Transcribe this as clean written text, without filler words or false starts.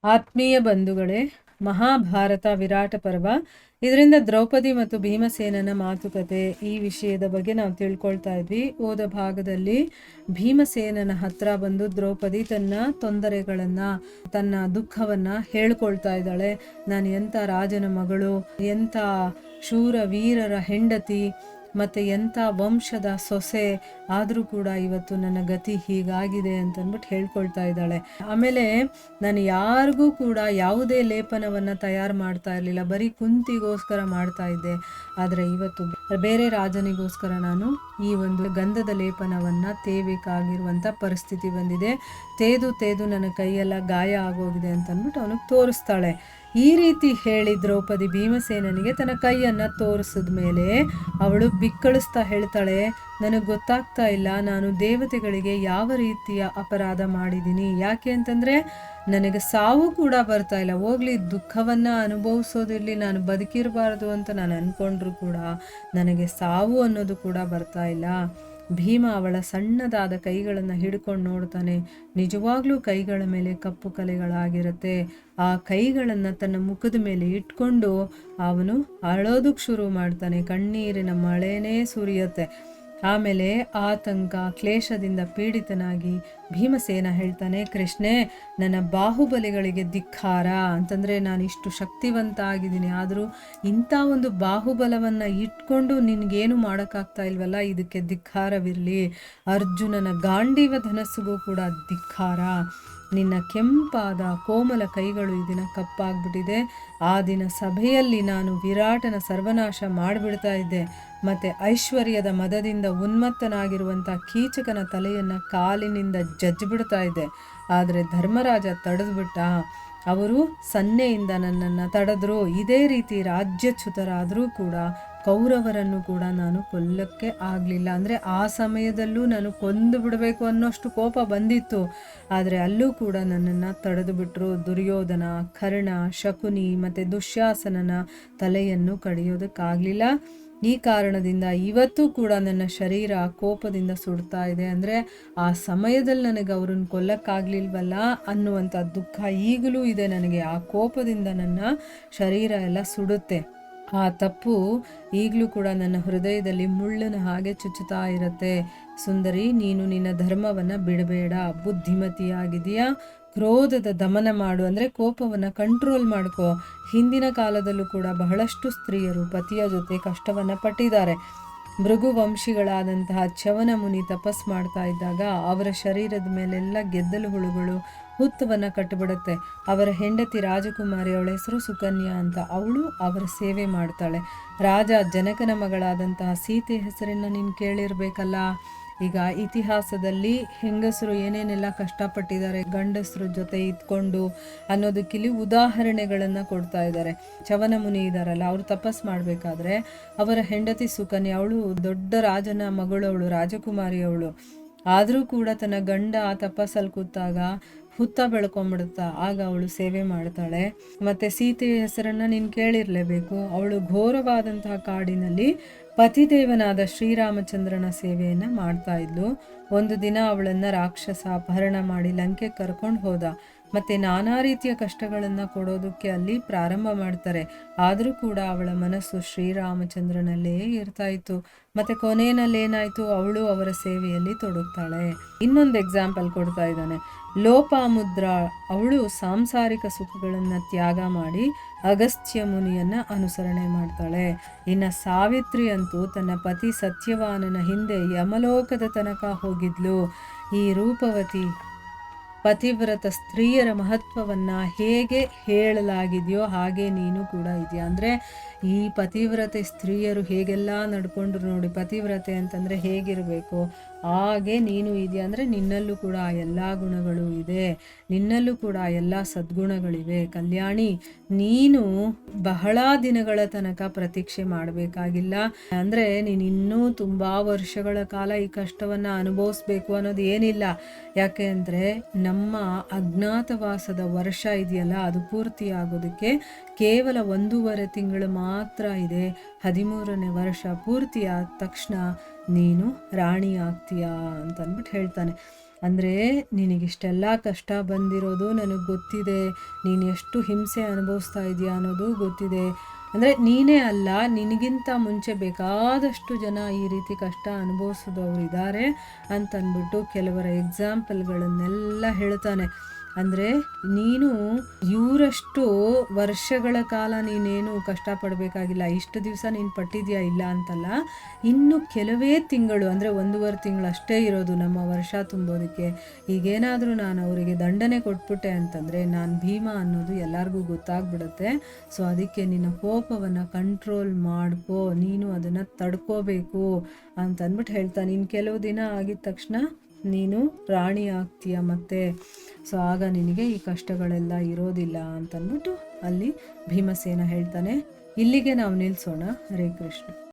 ಆತ್ಮೀಯ ಬಂಧುಗಳೇ, ಮಹಾಭಾರತ ವಿರಾಟ ಪರ್ವ, ಇದರಿಂದ ದ್ರೌಪದಿ ಮತ್ತು ಭೀಮಸೇನನ ಮಾತುಕತೆ ಈ ವಿಷಯದ ಬಗ್ಗೆ ನಾವು ತಿಳ್ಕೊಳ್ತಾ ಇದ್ವಿ. ಹೋದ ಭಾಗದಲ್ಲಿ ಭೀಮಸೇನನ ಹತ್ರ ಬಂದು ದ್ರೌಪದಿ ತನ್ನ ತೊಂದರೆಗಳನ್ನ, ತನ್ನ ದುಃಖವನ್ನ ಹೇಳ್ಕೊಳ್ತಾ ಇದ್ದಾಳೆ. ನಾನು ಎಂಥ ರಾಜನ ಮಗಳು, ಎಂಥ ಶೂರ ವೀರರ ಹೆಂಡತಿ, ಮತ್ತು ಎಂಥ ವಂಶದ ಸೊಸೆ, ಆದರೂ ಕೂಡ ಇವತ್ತು ನನ್ನ ಗತಿ ಹೀಗಾಗಿದೆ ಅಂತಂದ್ಬಿಟ್ಟು ಹೇಳ್ಕೊಳ್ತಾ ಇದ್ದಾಳೆ. ಆಮೇಲೆ ನಾನು ಯಾರಿಗೂ ಕೂಡ ಯಾವುದೇ ಲೇಪನವನ್ನು ತಯಾರು ಮಾಡ್ತಾ ಇರಲಿಲ್ಲ, ಬರೀ ಕುಂತಿಗೋಸ್ಕರ ಮಾಡ್ತಾ ಇದ್ದೆ. ಆದರೆ ಇವತ್ತು ಬೇರೆ ರಾಜನಿಗೋಸ್ಕರ ನಾನು ಈ ಒಂದು ಗಂಧದ ಲೇಪನವನ್ನು ತೇಬೇಕಾಗಿರುವಂಥ ಪರಿಸ್ಥಿತಿ ಬಂದಿದೆ. ತೇದು ನನ್ನ ಕೈಯೆಲ್ಲ ಗಾಯ ಆಗೋಗಿದೆ ಅಂತಂದ್ಬಿಟ್ಟು ಅವನಿಗೆ ತೋರಿಸ್ತಾಳೆ. ಈ ರೀತಿ ಹೇಳಿ ದ್ರೌಪದಿ ಭೀಮಸೇನನಿಗೆ ತನ್ನ ಕೈಯನ್ನು ತೋರಿಸಿದ ಮೇಲೆ ಅವಳು ಬಿಕ್ಕಳಿಸ್ತಾ ಹೇಳ್ತಾಳೆ, ನನಗೆ ಗೊತ್ತಾಗ್ತಾ ಇಲ್ಲ ನಾನು ದೇವತೆಗಳಿಗೆ ಯಾವ ರೀತಿಯ ಅಪರಾಧ ಮಾಡಿದ್ದೀನಿ. ಯಾಕೆ ಅಂತಂದರೆ ನನಗೆ ಸಾವು ಕೂಡ ಬರ್ತಾ ಇಲ್ಲ. ಹೋಗ್ಲಿ, ದುಃಖವನ್ನು ಅನುಭವಿಸೋದಿರಲಿ, ನಾನು ಬದುಕಿರಬಾರ್ದು ಅಂತ ನಾನು ಅಂದ್ಕೊಂಡ್ರು ಕೂಡ ನನಗೆ ಸಾವು ಅನ್ನೋದು ಕೂಡ ಬರ್ತಾ ಇಲ್ಲ. ಭೀಮ ಅವಳ ಸಣ್ಣದಾದ ಕೈಗಳನ್ನು ಹಿಡ್ಕೊಂಡು ನೋಡ್ತಾನೆ. ನಿಜವಾಗ್ಲೂ ಕೈಗಳ ಮೇಲೆ ಕಪ್ಪು ಕಲೆಗಳಾಗಿರುತ್ತೆ. ಆ ಕೈಗಳನ್ನು ತನ್ನ ಮುಖದ ಮೇಲೆ ಇಟ್ಕೊಂಡು ಅವನು ಅಳೋದಕ್ಕೆ ಶುರು ಮಾಡ್ತಾನೆ. ಕಣ್ಣೀರಿನ ಮಳೆನೇ ಸುರಿಯುತ್ತೆ. ಆಮೇಲೆ ಆತಂಕ ಕ್ಲೇಶದಿಂದ ಪೀಡಿತನಾಗಿ ಭೀಮಸೇನ ಹೇಳ್ತಾನೆ, ಕೃಷ್ಣೇ, ನನ್ನ ಬಾಹುಬಲಿಗಳಿಗೆ ಧಿಕ್ಕಾರ. ಅಂತಂದರೆ ನಾನು ಇಷ್ಟು ಶಕ್ತಿವಂತ ಆಗಿದ್ದೀನಿ, ಆದರೂ ಇಂಥ ಒಂದು ಬಾಹುಬಲವನ್ನು ಇಟ್ಕೊಂಡು ನಿನಗೇನು ಮಾಡೋಕ್ಕಾಗ್ತಾ ಇಲ್ವಲ್ಲ, ಇದಕ್ಕೆ ಧಿಕ್ಕಾರವಿರಲಿ. ಅರ್ಜುನನ ಗಾಂಡೀವ ಧನಸ್ಸಿಗೂ ಕೂಡ ಧಿಕ್ಕಾರ. ನಿನ್ನ ಕೆಂಪಾದ ಕೋಮಲ ಕೈಗಳು ಈ ದಿನ ಕಪ್ಪಾಗ್ಬಿಟ್ಟಿದೆ. ಆ ದಿನ ಸಭೆಯಲ್ಲಿ ನಾನು ವಿರಾಟನ ಸರ್ವನಾಶ ಮಾಡಿಬಿಡ್ತಾ ಇದ್ದೆ. ಮತ್ತು ಐಶ್ವರ್ಯದ ಮದದಿಂದ ಉನ್ಮತ್ತನಾಗಿರುವಂಥ ಕೀಚಕನ ತಲೆಯನ್ನು ಕಾಲಿನಿಂದ ಜಜ್ಜಿಬಿಡ್ತಾ ಇದ್ದೆ. ಆದರೆ ಧರ್ಮರಾಜ ತಡೆದ್ಬಿಟ್ಟ. ಅವರು ಸನ್ನೆಯಿಂದ ನನ್ನನ್ನು ತಡೆದ್ರು. ಇದೇ ರೀತಿ ರಾಜ್ಯಚ್ಯುತರಾದರೂ ಕೂಡ ಕೌರವರನ್ನು ಕೂಡ ನಾನು ಕೊಲ್ಲಕ್ಕೆ ಆಗಲಿಲ್ಲ. ಅಂದರೆ ಆ ಸಮಯದಲ್ಲೂ ನಾನು ಕೊಂದು ಬಿಡಬೇಕು ಅನ್ನೋಷ್ಟು ಕೋಪ ಬಂದಿತ್ತು. ಆದರೆ ಅಲ್ಲೂ ಕೂಡ ನನ್ನನ್ನು ತಡೆದು ಬಿಟ್ಟರು. ದುರ್ಯೋಧನ, ಕರ್ಣ, ಶಕುನಿ ಮತ್ತು ದುಶ್ಯಾಸನನ ತಲೆಯನ್ನು ಕಡಿಯೋದಕ್ಕಾಗಲಿಲ್ಲ. ಈ ಕಾರಣದಿಂದ ಇವತ್ತು ಕೂಡ ನನ್ನ ಶರೀರ ಕೋಪದಿಂದ ಸುಡ್ತಾ ಇದೆ. ಅಂದರೆ ಆ ಸಮಯದಲ್ಲಿ ನನಗೆ ಅವ್ರನ್ನ ಕೊಲ್ಲಕ್ಕಾಗಲಿಲ್ವಲ್ಲ ಅನ್ನುವಂಥ ದುಃಖ ಈಗಲೂ ಇದೆ ನನಗೆ. ಆ ಕೋಪದಿಂದ ನನ್ನ ಶರೀರ ಎಲ್ಲ ಸುಡುತ್ತೆ. ಆ ತಪ್ಪು ಈಗಲೂ ಕೂಡ ನನ್ನ ಹೃದಯದಲ್ಲಿ ಮುಳ್ಳಿನ ಹಾಗೆ ಚುಚ್ಚುತ್ತಾ ಇರುತ್ತೆ. ಸುಂದರಿ, ನೀನು ನಿನ್ನ ಧರ್ಮವನ್ನು ಬಿಡಬೇಡ. ಬುದ್ಧಿಮತಿಯಾಗಿದೆಯಾ? ಕ್ರೋಧದ ದಮನ ಮಾಡು, ಅಂದರೆ ಕೋಪವನ್ನು ಕಂಟ್ರೋಲ್ ಮಾಡ್ಕೋ. ಹಿಂದಿನ ಕಾಲದಲ್ಲೂ ಕೂಡ ಬಹಳಷ್ಟು ಸ್ತ್ರೀಯರು ಪತಿಯ ಜೊತೆ ಕಷ್ಟವನ್ನು ಪಟ್ಟಿದ್ದಾರೆ. ಭೃಗುವಂಶಿಗಳಾದಂತಹ ಚ್ಯವನ ಮುನಿ ತಪಸ್ ಮಾಡ್ತಾ ಇದ್ದಾಗ ಅವರ ಶರೀರದ ಮೇಲೆಲ್ಲ ಗೆದ್ದಲು ಹುಳುಗಳು ಹುತ್ತವನ್ನು ಕಟ್ಟಿಬಿಡುತ್ತೆ. ಅವರ ಹೆಂಡತಿ ರಾಜಕುಮಾರಿ, ಅವಳ ಹೆಸರು ಸುಕನ್ಯಾ ಅಂತ, ಅವಳು ಅವರ ಸೇವೆ ಮಾಡ್ತಾಳೆ. ರಾಜ ಜನಕನ ಮಗಳಾದಂತಹ ಸೀತೆ ಹೆಸರನ್ನು ನೀನು ಕೇಳಿರ್ಬೇಕಲ್ಲ. ಈಗ ಇತಿಹಾಸದಲ್ಲಿ ಹೆಂಗಸರು ಏನೇನೆಲ್ಲ ಕಷ್ಟಪಟ್ಟಿದ್ದಾರೆ ಗಂಡಸರ ಜೊತೆ ಇದ್ಕೊಂಡು ಅನ್ನೋದಕ್ಕಿಲ್ಲಿ ಉದಾಹರಣೆಗಳನ್ನು ಕೊಡ್ತಾ ಇದ್ದಾರೆ. ಚವನ ಮುನಿ ಇದ್ದಾರಲ್ಲ, ಅವರು ತಪಸ್ ಮಾಡಬೇಕಾದ್ರೆ ಅವರ ಹೆಂಡತಿ ಸುಕನ್ಯಾ, ಅವಳು ದೊಡ್ಡ ರಾಜನ ಮಗಳು, ಅವಳು ರಾಜಕುಮಾರಿ ಅವಳು. ಆದರೂ ಕೂಡ ತನ್ನ ಗಂಡ ತಪಸ್ಸಲ್ಲಿ ಕೂತಾಗ ಹುತ್ತ ಬೆಳ್ಕೊಂಬಿಡುತ್ತಾ, ಆಗ ಅವಳು ಸೇವೆ ಮಾಡ್ತಾಳೆ. ಮತ್ತು ಸೀತೆಯ ಹೆಸರನ್ನು ನೀನು ಕೇಳಿರಲೇಬೇಕು. ಅವಳು ಘೋರವಾದಂತಹ ಕಾಡಿನಲ್ಲಿ ಪತಿದೇವನಾದ ಶ್ರೀರಾಮಚಂದ್ರನ ಸೇವೆಯನ್ನು ಮಾಡ್ತಾ ಇದ್ಲು. ಒಂದು ದಿನ ಅವಳನ್ನು ರಾಕ್ಷಸ ಅಪಹರಣ ಮಾಡಿ ಲಂಕೆ ಕರ್ಕೊಂಡು ಹೋದ. ಮತ್ತು ನಾನಾ ರೀತಿಯ ಕಷ್ಟಗಳನ್ನು ಕೊಡೋದಕ್ಕೆ ಅಲ್ಲಿ ಪ್ರಾರಂಭ ಮಾಡ್ತಾರೆ. ಆದರೂ ಕೂಡ ಅವಳ ಮನಸ್ಸು ಶ್ರೀರಾಮಚಂದ್ರನಲ್ಲೇ ಇರ್ತಾ ಇತ್ತು. ಮತ್ತು ಕೊನೆಯಲ್ಲೇನಾಯಿತು, ಅವಳು ಅವರ ಸೇವೆಯಲ್ಲಿ ತೊಡಗ್ತಾಳೆ. ಇನ್ನೊಂದು ಎಕ್ಸಾಂಪಲ್ ಕೊಡ್ತಾ ಇದ್ದಾನೆ. ಲೋಪಾಮುದ್ರ, ಅವಳು ಸಾಂಸಾರಿಕ ಸುಖಗಳನ್ನು ತ್ಯಾಗ ಮಾಡಿ ಅಗಸ್ತ್ಯ ಮುನಿಯನ್ನು ಅನುಸರಣೆ ಮಾಡ್ತಾಳೆ. ಇನ್ನು ಸಾವಿತ್ರಿ ಅಂತೂ ತನ್ನ ಪತಿ ಸತ್ಯವಾನನ ಹಿಂದೆ ಯಮಲೋಕದ ತನಕ ಹೋಗಿದ್ಲು. ಈ ರೂಪವತಿ ಪತಿವ್ರತ ಸ್ತ್ರೀಯರ ಮಹತ್ವವನ್ನು ಹೇಗೆ ಹೇಳಲಾಗಿದೆಯೋ ಹಾಗೆ ನೀನು ಕೂಡ ಇದೆಯಾ. ಅಂದರೆ ಈ ಪತಿವ್ರತೆ ಸ್ತ್ರೀಯರು ಹೇಗೆಲ್ಲ ನಡ್ಕೊಂಡ್ರು ನೋಡಿ. ಪತಿವ್ರತೆ ಅಂತಂದರೆ ಹೇಗಿರಬೇಕು, ಹಾಗೆ ನೀನು ಇದೆಯಾ. ಅಂದರೆ ನಿನ್ನಲ್ಲೂ ಕೂಡ ಆ ಎಲ್ಲ ಗುಣಗಳು ಇದೆ, ನಿನ್ನಲ್ಲೂ ಕೂಡ ಆ ಎಲ್ಲ ಸದ್ಗುಣಗಳಿವೆ. ಕಲ್ಯಾಣಿ, ನೀನು ಬಹಳ ದಿನಗಳ ತನಕ ಪ್ರತೀಕ್ಷೆ ಮಾಡಬೇಕಾಗಿಲ್ಲ. ಅಂದರೆ ನೀನು ಇನ್ನೂ ತುಂಬ ವರ್ಷಗಳ ಕಾಲ ಈ ಕಷ್ಟವನ್ನು ಅನುಭವಿಸ್ಬೇಕು ಅನ್ನೋದು ಏನಿಲ್ಲ. ಯಾಕೆ ಅಂದರೆ ನಮ್ಮ ಅಜ್ಞಾತವಾಸದ ವರ್ಷ ಇದೆಯಲ್ಲ, ಅದು ಪೂರ್ತಿ ಆಗೋದಕ್ಕೆ ಕೇವಲ 1.5 ತಿಂಗಳು ಮಾತ್ರ ಇದೆ. 13ನೇ ವರ್ಷ ಪೂರ್ತಿ ಆದ ತಕ್ಷಣ ನೀನು ರಾಣಿ ಆಗ್ತೀಯಾ ಅಂತ ಅಂದ್ಬಿಟ್ಟು ಹೇಳ್ತಾನೆ. ಅಂದರೆ ನಿನಗಿಷ್ಟೆಲ್ಲ ಕಷ್ಟ ಬಂದಿರೋದು ನನಗೆ ಗೊತ್ತಿದೆ, ನೀನು ಎಷ್ಟು ಹಿಂಸೆ ಅನುಭವಿಸ್ತಾ ಇದೆಯಾ ಅನ್ನೋದು ಗೊತ್ತಿದೆ. ಅಂದರೆ ನೀನೇ ಅಲ್ಲ, ನಿನಗಿಂತ ಮುಂಚೆ ಬೇಕಾದಷ್ಟು ಜನ ಈ ರೀತಿ ಕಷ್ಟ ಅನುಭವಿಸಿದವರು ಇದ್ದಾರೆ ಅಂತಂದ್ಬಿಟ್ಟು ಕೆಲವರ ಎಕ್ಸಾಂಪಲ್ಗಳನ್ನೆಲ್ಲ ಹೇಳ್ತಾನೆ. ಅಂದರೆ ನೀನು ಇವರಷ್ಟು ವರ್ಷಗಳ ಕಾಲ ನೀನೇನು ಕಷ್ಟಪಡಬೇಕಾಗಿಲ್ಲ, ಇಷ್ಟು ದಿವಸ ನೀನು ಪಟ್ಟಿದ್ಯಾ ಇಲ್ಲ ಅಂತಲ್ಲ, ಇನ್ನು ಕೆಲವೇ ತಿಂಗಳು ಅಂದರೆ 1.5 ತಿಂಗಳು ಅಷ್ಟೇ ಇರೋದು ನಮ್ಮ ವರ್ಷ ತುಂಬೋದಕ್ಕೆ. ಈಗೇನಾದರೂ ನಾನು ಅವರಿಗೆ ದಂಡನೆ ಕೊಟ್ಬಿಟ್ಟೆ ಅಂತಂದರೆ ನಾನು ಭೀಮ ಅನ್ನೋದು ಎಲ್ಲರಿಗೂ ಗೊತ್ತಾಗ್ಬಿಡುತ್ತೆ. ಸೊ ಅದಕ್ಕೆ ನಿನ್ನ ಕೋಪವನ್ನು ಕಂಟ್ರೋಲ್ ಮಾಡ್ಕೋ, ನೀನು ಅದನ್ನು ತಡ್ಕೋಬೇಕು ಅಂತಂದ್ಬಿಟ್ಟು ಹೇಳ್ತಾನೆ. ಇನ್ನು ಕೆಲವು ದಿನ ಆಗಿದ ತಕ್ಷಣ ನೀನು ರಾಣಿ ಆಗ್ತೀಯ ಮತ್ತೆ, ಸೊ ಆಗ ನಿನಗೆ ಈ ಕಷ್ಟಗಳೆಲ್ಲ ಇರೋದಿಲ್ಲ ಅಂತಂದ್ಬಿಟ್ಟು ಅಲ್ಲಿ ಭೀಮಸೇನ ಹೇಳ್ತಾನೆ. ಇಲ್ಲಿಗೆ ನಾವು ನಿಲ್ಲಿಸೋಣ. ಹರೇ ಕೃಷ್ಣ.